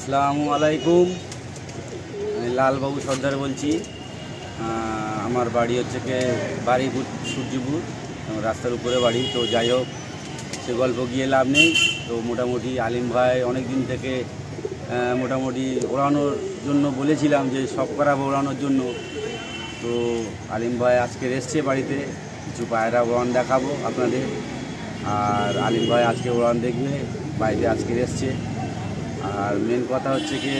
আসসালামু আলাইকুম। আমি লালবাবু সর্দার বলছি। আমার বাড়ি হচ্ছে বাড়িপুর সূর্যপুর, রাস্তার উপরে বাড়ি। তো যাই হোক, সে গল্প গিয়ে লাভ নেই। তো মোটামুটি আলিম ভাই অনেক দিন থেকে মোটামুটি ওড়ানোর জন্য বলেছিলাম যে সব করাবো ওড়ানোর জন্য। তো আলিম ভাই আজকে এসছে বাড়িতে, কিছু পায়রা ওড়ান দেখাবো আপনাদের। আর আলিম ভাই আজকে ওড়ান দেখবে, বাড়িতে আজকে এসছে। আর মেন কথা হচ্ছে কি,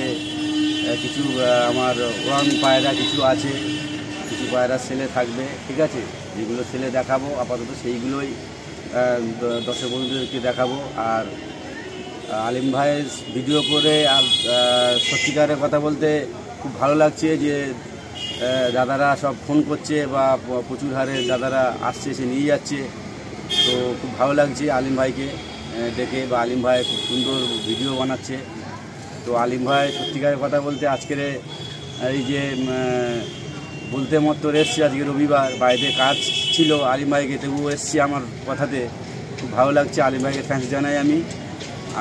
কিছু আমার ওড়ান পায়রা কিছু আছে, কিছু পায়রা সেলে থাকবে, ঠিক আছে? যেগুলো সেলে দেখাবো আপাতত সেইগুলোই দর্শক বন্ধুদেরকে দেখাবো। আর আলিম ভাইয়ের ভিডিও করে সত্যিকারের কথা বলতে খুব ভালো লাগছে যে দাদারা সব ফোন করছে বা প্রচুর হারে দাদারা আসছে, এসে নিয়ে যাচ্ছে। তো খুব ভালো লাগছে আলিম ভাইকে দেখে, বা আলিম ভাই খুব সুন্দর ভিডিও বানাচ্ছে। তো আলিম ভাই সত্যিকারের কথা বলতে আজকের এই যে বলতে মতো এসছে, আজকে রবিবার, বাড়িতে কাজ ছিল আলিম ভাইকে, তবুও এসছি আমার কথাতে। খুব ভালো লাগছে, আলিম ভাইকে থ্যাঙ্কস জানাই আমি।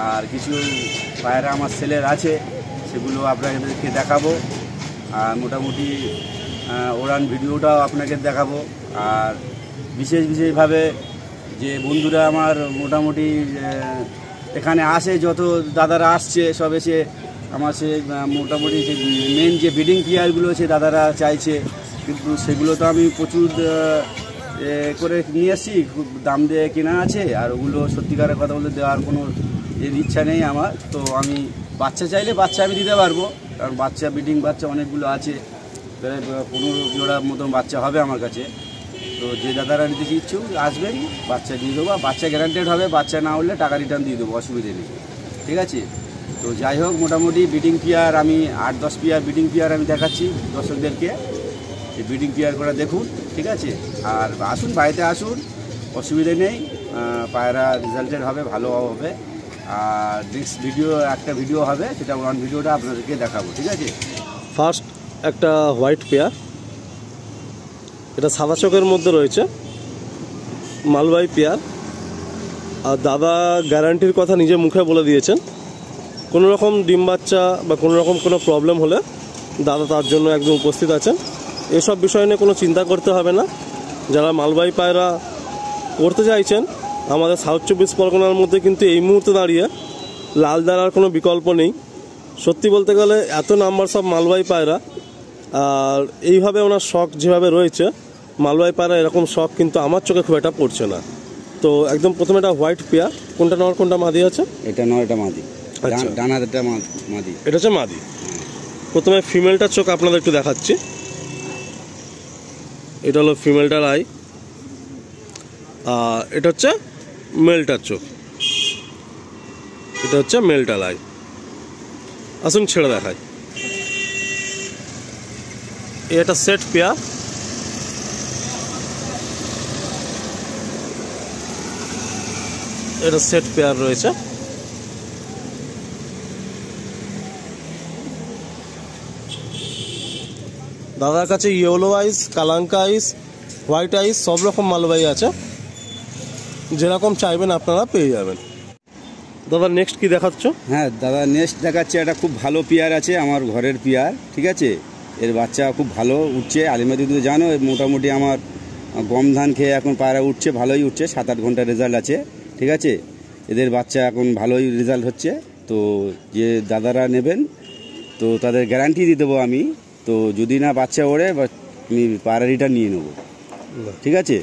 আর কিছু পায়রা আমার সেলের আছে, সেগুলো আপনাদেরকে দেখাবো। আর মোটামুটি ওড়ান ভিডিওটাও আপনাকে দেখাবো। আর বিশেষভাবে যে বন্ধুরা আমার মোটামুটি এখানে আসে, যত দাদারা আসছে সব এসে আমার সে মোটামুটি যে মেন যে ব্রিডিং পেয়ারগুলো আছে দাদারা চাইছে, কিন্তু সেগুলো তো আমি প্রচুর করে নিয়ে এসেছি, খুব দাম দিয়ে কেনা আছে। আর ওগুলো সত্যিকারের কথা বলতে দেওয়ার কোনো ইচ্ছা নেই আমার। তো আমি বাচ্চা চাইলে বাচ্চা আমি দিতে পারবো, কারণ বাচ্চা ব্রিডিং বাচ্চা অনেকগুলো আছে, প্রায় 15 জোড়া মতন বাচ্চা হবে আমার কাছে। তো যে দাদারা নিতে ইচ্ছুক আসবেন, বাচ্চা দিয়ে দেবো। বাচ্চা গ্যারান্টেড হবে, বাচ্চা না হলে টাকা রিটার্ন দিয়ে দেবো, অসুবিধে নেই, ঠিক আছে? তো যাই হোক, মোটামুটি ব্রিডিং পেয়ার আমি 8-10 পেয়ার ব্রিডিং পেয়ার আমি দেখাচ্ছি দর্শকদেরকে। এই ব্রিডিং পেয়ার করে দেখুন, ঠিক আছে? আর আসুন, বাড়িতে আসুন, অসুবিধে নেই। পায়রা রেজাল্টেড হবে, ভালো হবে। আর নেক্সট একটা ভিডিও হবে, সেটা ওয়ান ভিডিওটা আপনাদেরকে দেখাবো, ঠিক আছে? ফার্স্ট একটা হোয়াইট পেয়ার, এটা সাদা চোখের মধ্যে রয়েছে, মালবাহী পেয়ার। আর দাদা গ্যারান্টির কথা নিজে মুখে বলে দিয়েছেন, কোনো রকম ডিম বাচ্চা বা কোনো রকম কোনো প্রবলেম হলে দাদা তার জন্য একদম উপস্থিত আছেন। এসব বিষয় নিয়ে কোনো চিন্তা করতে হবে না। যারা মালবাহী পায়রা করতে চাইছেন, আমাদের সাউথ 24 পরগনার মধ্যে কিন্তু এই মুহূর্তে দাঁড়িয়ে লাল দাঁড়ার কোনো বিকল্প নেই। সত্যি বলতে গেলে এত নাম্বার সব মালবাহী পায়রা, আর এইভাবে ওনার শখ যেভাবে রয়েছে মালবাহী পায়রা, এরকম শখ কিন্তু আমার চোখে খুব একটা পড়ছে না। তো একদম প্রথমে একটা হোয়াইট পেয়ার, কোনটা নর কোনটা মাদি আছে? এটা নর, এটা মাদি। আচ্ছা, ডানাটা মাদি, এটা হচ্ছে মাদি। প্রথমে ফিমেলটার চোখ আপনাদের একটু দেখাচ্ছি। এটা হলো ফিমেলটার আই, আর এটা হচ্ছে মেলটার চোখ। এটা হচ্ছে মেলটার আই। আসুন ছেড়ে দেখায়। এটা সেট পেয়ার, এটা সেট পেয়ার রয়েছে। দাদার কাছে ইয়েলো আইস, কালাঙ্কা আইস, হোয়াইট আইস সব রকম মালবাহী আছে, যেরকম চাইবেন আপনারা পেয়ে যাবেন। দাদা নেক্সট কি দেখাচ্ছ? হ্যাঁ দাদা, নেক্সট দেখাচ্ছে একটা খুব ভালো পেয়ার আছে, আমার ঘরের পেয়ার, ঠিক আছে? এর বাচ্চা খুব ভালো উঠছে। আলিমা দিদি জানো, মোটামুটি আমার গম ধান খেয়ে এখন পায়রা উঠছে, ভালোই উঠছে, 7-8 ঘন্টা রেজাল্ট আছে, ঠিক আছে? এদের বাচ্চা এখন ভালোই রেজাল্ট হচ্ছে। তো যে দাদারা নেবেন, তো তাদের গ্যারান্টি দিয়ে দেবো আমি। তো যদি না বাচ্চা ওড়ে, আমি পায়রা রিটার্ন নিয়ে নেবো, ঠিক আছে?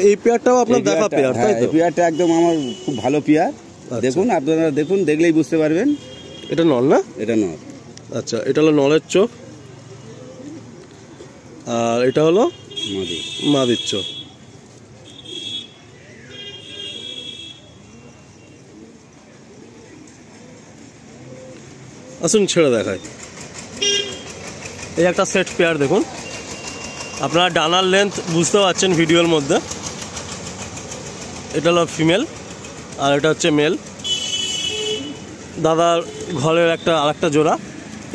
এই পেয়ারটাও আপনার দেখা পেয়ার? হ্যাঁ, এই পেয়ারটা একদম আমার খুব ভালো পেয়ার। দেখুন, আপনারা দেখুন, দেখলেই বুঝতে পারবেন। এটা নর না? এটা নর। আচ্ছা, এটা হলো নরের চোখ, আর এটা হলো মাদির চোখ। আসুন ছেড়ে দেখায়। এই একটা সেট পেয়ার দেখুন, আপনারা ডানার লেন্থ বুঝতে পারছেন ভিডিওর মধ্যে। এটা হলো ফিমেল, আর এটা হচ্ছে মেল। দাদার ঘরের আরেকটা জোড়া।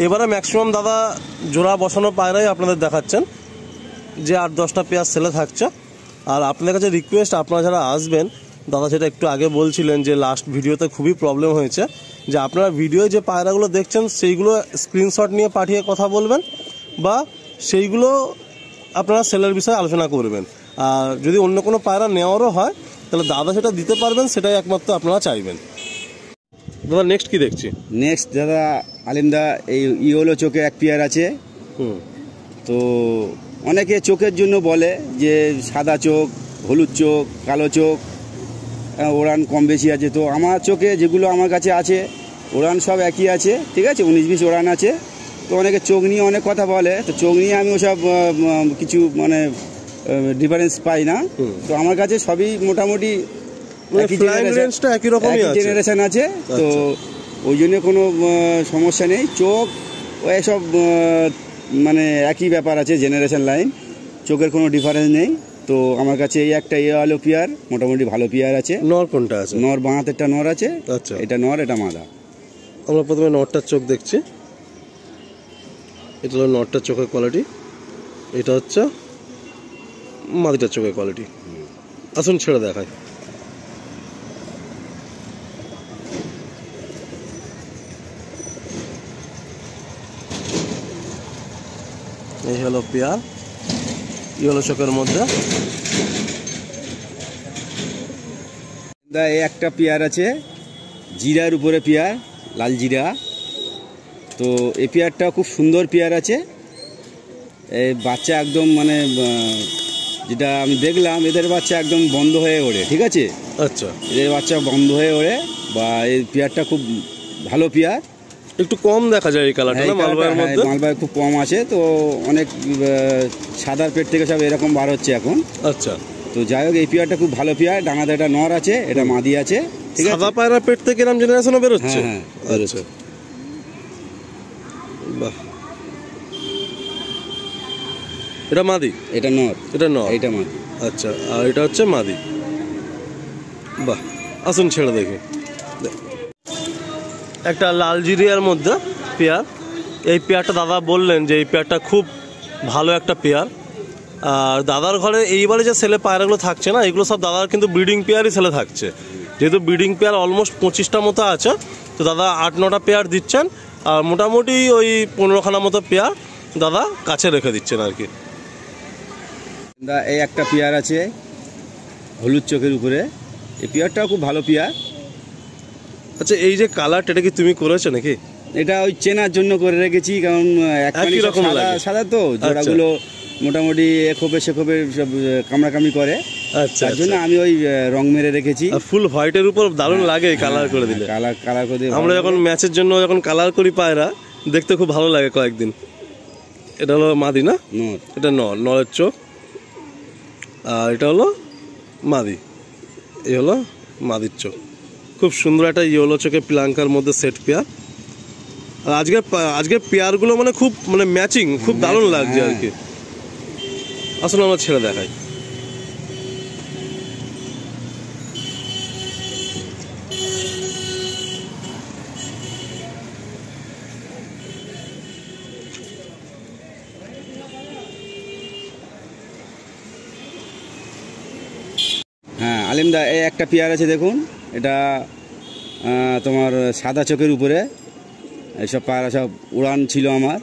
এবারে ম্যাক্সিমাম দাদা জোড়া বসানো পায়রাই আপনাদের দেখাচ্ছেন, যে 8-10টা পেয়ার সেলে থাকছে। আর আপনাদের কাছে রিকোয়েস্ট, আপনারা যারা আসবেন, দাদা যেটা একটু আগে বলছিলেন যে লাস্ট ভিডিওতে খুবই প্রবলেম হয়েছে, যে আপনারা ভিডিওয় যে পায়রাগুলো দেখছেন সেইগুলো স্ক্রিনশট নিয়ে পাঠিয়ে কথা বলবেন, বা সেইগুলো আপনারা সেলের বিষয়ে আলোচনা করবেন। আর যদি অন্য কোনো পায়রা নেওয়ারও হয় তাহলে দাদা সেটা দিতে পারবেন, সেটাই একমাত্র আপনারা চাইবেন। দাদা নেক্সট কি দেখছি? নেক্সট দাদা আলিমদা এই ইয়েলো চোখে এক পেয়ার আছে। তো অনেকে চোখের জন্য বলে যে সাদা চোখ, হলুদ চোখ, কালো চোখ, ওড়ান কম বেশি আছে। তো আমার চোখে যেগুলো আমার কাছে আছে ওড়ান সব একই আছে, ঠিক আছে, 19-20 ওড়ান আছে। তো অনেকে চোখ নিয়ে অনেক কথা বলে, তো চোখ নিয়ে আমি ওসব কিছু ডিফারেন্স পাই না। তো আমার কাছে সবই মোটামুটি একই জেনারেশন আছে, তো ওই জন্য কোনো সমস্যা নেই। চোখ এসব একই ব্যাপার আছে, জেনারেশন লাইন, চোখের কোনো ডিফারেন্স নেই। তো আমার কাছে এই একটা ইয়েলো পেয়ার মোটামুটি ভালো পেয়ার আছে। নর কোনটা আছে? নর বাঁ হাতেরটা নর আছে। আচ্ছা, এটা নর, এটা মাদা। আমরা প্রথমে নরটার চোখ দেখছি। এটা হলো নরটার চোখের কোয়ালিটি, এটা হচ্ছে মাদিটার চোখের কোয়ালিটি। আসুন ছেড়ে দেখায়। এই হলো পেয়ার ইয়েলো চোখের মধ্যে। এই একটা পেয়ার আছে জিরার উপরে পেয়ার, লাল জিরা। তো এই পেয়ারটা খুব সুন্দর পেয়ার আছে। এই বাচ্চা একদম যেটা আমি দেখলাম, এদের বাচ্চা একদম বন্ধ হয়ে ওড়ে, ঠিক আছে। আচ্ছা, এদের বাচ্চা বন্ধ হয়ে ওড়ে, বা এই পেয়ারটা খুব ভালো পেয়ার। একটু কম দেখা যায় এই কালারটা মালবাইয়ের মধ্যে। মালবাই খুব কম আছে, তো অনেক সাদার পেট থেকে সব এরকম বার হচ্ছে এখন। আচ্ছা, তো যাই হোক এই পেয়ারটা খুব ভালো পেয়ার। ডানাতে এটা নর আছে, এটা মাদি আছে, ঠিক আছে। সাদা পায়রা পেট থেকে এরকম জেনারেশনও বেরোচ্ছে? হ্যাঁ, আচ্ছা, বাহ। এটা মাদি, এটা নর, এটা নর, এটা মাদি। আচ্ছা, আর এটা হচ্ছে মাদি। বাহ, আসুন ছেড়ে দেখি। একটা লাল জিরিয়ার মধ্যে পেয়ার। এই পেয়ারটা দাদা বললেন যে এই পেয়ারটা খুব ভালো একটা পেয়ার। আর দাদার ঘরে এইবারে যে ছেলে পায়রাগুলো থাকছে না, এগুলো সব দাদার কিন্তু ব্রিডিং পেয়ারই ছেলে থাকছে। যেহেতু ব্রিডিং পেয়ার অলমোস্ট 25টা মতো আছে, তো দাদা 8-9টা পেয়ার দিচ্ছেন, আর মোটামুটি ওই 15খানা মতো পেয়ার দাদা কাছে রেখে দিচ্ছেন আর কি। এই একটা পেয়ার আছে হলুদ চোখের উপরে, এই পেয়ারটাও খুব ভালো পেয়ার। আচ্ছা, এই যে কালারটা, এটা কি তুমি করেছো নাকি? এটা ওই চেনার জন্য করে রেখেছি, কারণ একই রকম সাদা তো জোড়াগুলো মোটামুটি একোপে সেকোপে সব কামড়াকামড়ি করে। আচ্ছা, তার জন্য আমি ওই রং মেরে রেখেছি। ফুল হোয়াইটের উপর দারুণ লাগে কালার করে দিলে। কালার করে আমরা যখন ম্যাচের জন্য যখন কালার করি পায়রা, দেখতে খুব ভালো লাগে কয়েকদিন। এটা হলো মাদি না? নর। এটা নরের চোখ, আর এটা হলো মাদি। এই হলো মাদির চোখ। খুব সুন্দর একটা ইয়েলো চোখে প্লাঙ্কার মধ্যে সেট পেয়ার। আর আজকের পেয়ারগুলো খুব ম্যাচিং, খুব দারুণ লাগছে আর কি। আসলে আমরা ছেড়ে দেখাই। হ্যাঁ আলিমদা, এই একটা পেয়ার আছে দেখুন, এটা তোমার সাদা চোখের উপরে। এইসব পায়রা সব উড়ান ছিল আমার।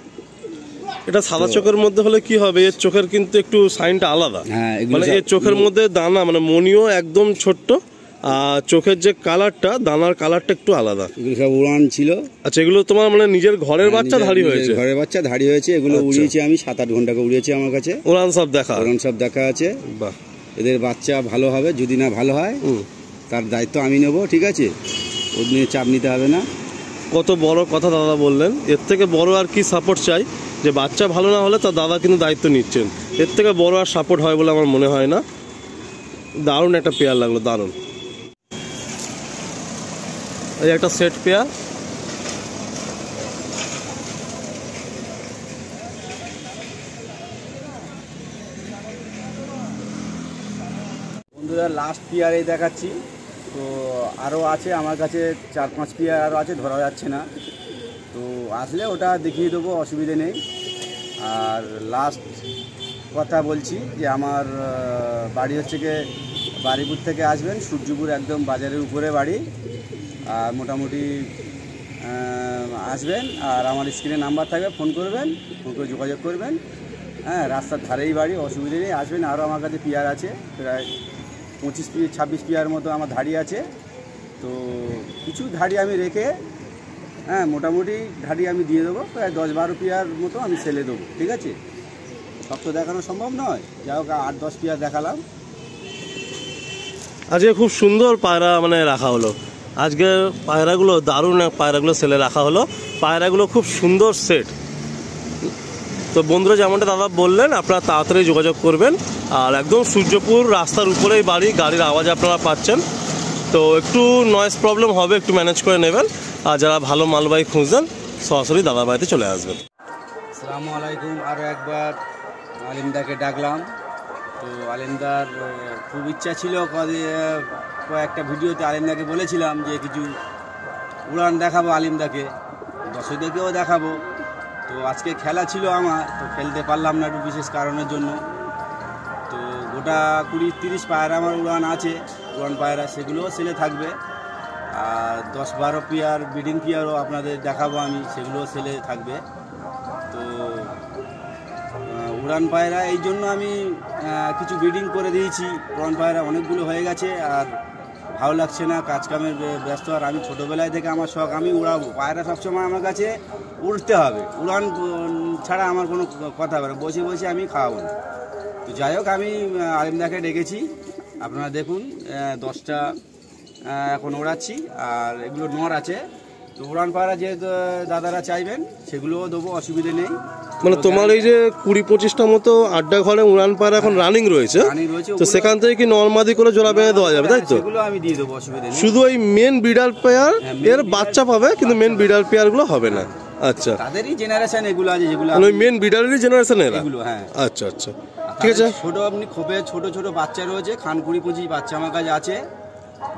এটা সাদা চোখের মধ্যে হলে কি হবে, এর চোখের কিন্তু একটু সাইনটা আলাদা। হ্যাঁ, এর চোখের মধ্যে দানা মনিও একদম ছোট্ট, আর চোখের যে কালারটা, দানার কালারটা একটু আলাদা। এগুলো সব উড়ান ছিল। আচ্ছা, এগুলো তোমার নিজের ঘরের বাচ্চা ধাড়ি হয়েছে? ঘরের বাচ্চা ধাড়ি হয়েছে। এগুলো উড়িয়েছি আমি 7-8 ঘন্টা উড়িয়েছি আমার কাছে। উড়ান সব দেখা আছে। বাহ, এদের বাচ্চা ভালো হবে, যদি না ভালো হয় তার দায়িত্ব আমি নেব, ঠিক আছে, ওর নিয়ে চাপ নিতে হবে না। কত বড় কথা দাদা বললেন। এর থেকে বড় আর কি সাপোর্ট চাই? যে বাচ্চা ভালো না হলে তার দাদা কিন্তু দায়িত্ব নিচ্ছেন। এর থেকে বড় আর সাপোর্ট হয় বলে আমার মনে হয় না। দারুণ একটা পেয়ার লাগলো, দারুণ। এই একটা সেট পেয়ার। বন্ধুরা, লাস্ট পেয়ার এই দেখাচ্ছি। তো আরও আছে আমার কাছে, 4-5 পেয়ার আরও আছে, ধরা যাচ্ছে না। তো আসলে ওটা দেখিয়ে দেবো, অসুবিধে নেই। আর লাস্ট কথা বলছি যে আমার বাড়ি হচ্ছে গিয়ে বারুইপুর থেকে আসবেন, সূর্যপুর একদম বাজারের উপরে বাড়ি। আর মোটামুটি আসবেন, আর আমার স্ক্রিনে নাম্বার থাকবে, ফোন করবেন, ফোন করে যোগাযোগ করবেন। হ্যাঁ, রাস্তার ধারেই বাড়ি, অসুবিধা নেই, আসবেন। আরও আমার কাছে পেয়ার আছে, প্রায় 25-26 পেয়ার মতো আমার ধাড়ি আছে। তো কিছু ধাড়ি আমি রেখে, হ্যাঁ, মোটামুটি ধাড়ি আমি দিয়ে দেবো, প্রায় 10-12 পেয়ার মতো আমি সেলে দেবো, ঠিক আছে? সব তো দেখানো সম্ভব নয়, যাই হোক 8-10 পেয়ার দেখালাম। আজকে খুব সুন্দর পায়রা মানে রাখা হলো, আজকে পায়রাগুলো দারুণ, পায়রাগুলো সেলে রাখা হলো, পায়রাগুলো খুব সুন্দর সেট। তো বন্ধুরা, যেমনটা দাদা বললেন, আপনারা তাড়াতাড়ি যোগাযোগ করবেন। আর একদম সূর্যপুর রাস্তার উপরেই বাড়ি, গাড়ির আওয়াজ আপনারা পাচ্ছেন, তো একটু নয়েজ প্রবলেম হবে, একটু ম্যানেজ করে নেবেন। আর যারা ভালো মালবাহী খুঁজছেন, সরাসরি দাদার বাড়িতে চলে আসবেন। আসসালামু আলাইকুম। আরও একবার আলিমদাকে ডাকলাম। তো আলিমদার খুব ইচ্ছা ছিল, কয়েকটা ভিডিওতে আলিমদাকে বলেছিলাম যে কিছু উড়ান দেখাবো আলিমদাকে, দর্শকদেরকেও দেখাবো। তো আজকে খেলা ছিল আমার, তো খেলতে পারলাম না একটু বিশেষ কারণের জন্য। তো গোটা 20-30 পায়রা আমার উড়ান আছে, উড়ান পায়রা, সেগুলোও সেলে থাকবে। আর 10-12 পেয়ার ব্রিডিং পেয়ারও আপনাদের দেখাবো আমি, সেগুলোও সেলে থাকবে। তো উড়ান পায়রা এই জন্য আমি কিছু ব্রিডিং করে দিয়েছি। উড়ান পায়রা অনেকগুলো হয়ে গেছে, আর ভালো লাগছে না, কাজকামের ব্যস্ত। আর আমি ছোটোবেলায় থেকে আমার শখ, আমি উড়াবো পায়রা, সবসময় আমার কাছে উড়তে হবে, উড়ান ছাড়া আমার কোনো কথা হবে না, বসে বসে আমি খাওয়াবো না। তো যাই হোক, আমি আলিমদাকে ডেকেছি, আপনারা দেখুন 10টা এখন ওড়াচ্ছি, আর এগুলো নর আছে। তো উড়ান পায়রা যে দাদারা চাইবেন সেগুলোও দেবো, অসুবিধে নেই। মানে তোমার এই যে 20-25টা মতো আড্ডা ঘরে উড়ান পায়রা এখন রানিং রয়েছে, তো সেখান থেকে কি নরমাদি করে জোড়া বেঁধে দেওয়া যাবে, তাই তো? সেগুলো আমি দিয়ে দেবো, অসুবিধা নেই। শুধু এই মেন ব্রিডার পেয়ার এর বাচ্চা পাবে, কিন্তু মেন ব্রিডার পেয়ার গুলো হবে না। আচ্ছা, তাদেরই জেনারেশন এগুলো আছে, যেগুলো ওই মেন ব্রিডারেরই জেনারেশন এরা এগুলো। হ্যাঁ, আচ্ছা আচ্ছা, ঠিক আছে। ছোট আপনি খোপে ছোট ছোট বাচ্চা রয়েছে, খান 20-25 বাচ্চা আমার কাছে আছে।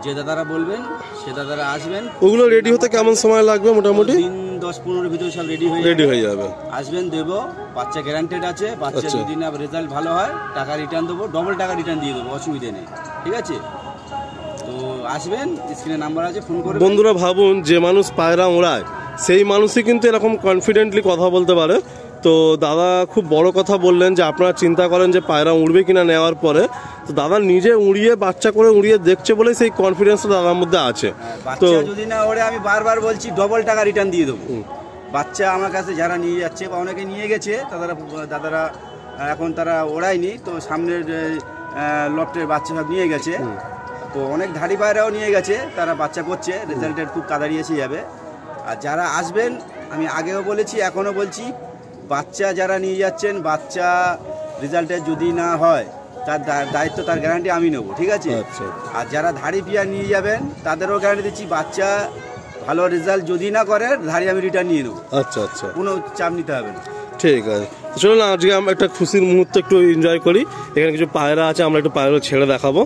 যে দাদারা বলবেন সে দাদারা আসবেন। ওগুলো রেডি হতে কেমন সময় লাগবে? মোটামুটি 10-15 ভিতরে সব রেডি হয়ে যাবে। আসবেন, দেবো, বাচ্চা গ্যারান্টেড আছে। বাচ্চা যদি না রেজাল্ট ভালো হয়, টাকা রিটার্ন দেবো, ডবল টাকা রিটার্ন দিয়ে দেবো, অসুবিধা নেই, ঠিক আছে? তো আসবেন, স্ক্রিনে নাম্বার আছে, ফোন করবেন। বন্ধুরা ভাবুন, যে মানুষ পায়রা ওড়ায় সেই মানুষই কিন্তু এরকম কনফিডেন্টলি কথা বলতে পারে। তো দাদা খুব বড় কথা বললেন যে আপনারা চিন্তা করেন যে পায়রা উড়বে কিনা নেওয়ার পরে, তো দাদা নিজে উড়িয়ে বাচ্চা করে উড়িয়ে দেখছে বলে সেই কনফিডেন্সটা দাদার মধ্যে আছে। তো যদি না ওরে, আমি বারবার বলছি, ডবল টাকা রিটার্ন দিয়ে দেবো। বাচ্চা আমার কাছে যারা নিয়ে যাচ্ছে বা অনেকে নিয়ে গেছে, দাদারা এখন তারা ওড়ায়নি, তো সামনের লফটের বাচ্চা সব নিয়ে গেছে। তো অনেক ধাড়ি পায়রাও নিয়ে গেছে, তারা বাচ্চা করছে, রেজাল্টের খুব তাড়াতাড়ি এসে যাবে। আর যারা আসবেন, আমি আগেও বলেছি, এখনও বলছি, বাচ্চা যারা নিয়ে যাচ্ছেন, বাচ্চা রেজাল্টের যদি না হয়, তার দায়িত্ব, তার গ্যারান্টি আমি নেবো, ঠিক আছে? আর যারা ধাড়ি পেয়ার নিয়ে যাবেন, তাদেরও গ্যারান্টি দিচ্ছি, বাচ্চা ভালো রেজাল্ট যদি না করে, ধাড়ি আমি রিটার্ন নিয়ে নেবো। আচ্ছা আচ্ছা, কোনো চাপ নিতে হবে না। ঠিক আছে, চলুন আজকে আমরা একটা খুশির মুহূর্ত একটু এনজয় করি। এখানে কিছু পায়রা আছে, আমরা একটু পায়রা ছেড়ে দেখাবো।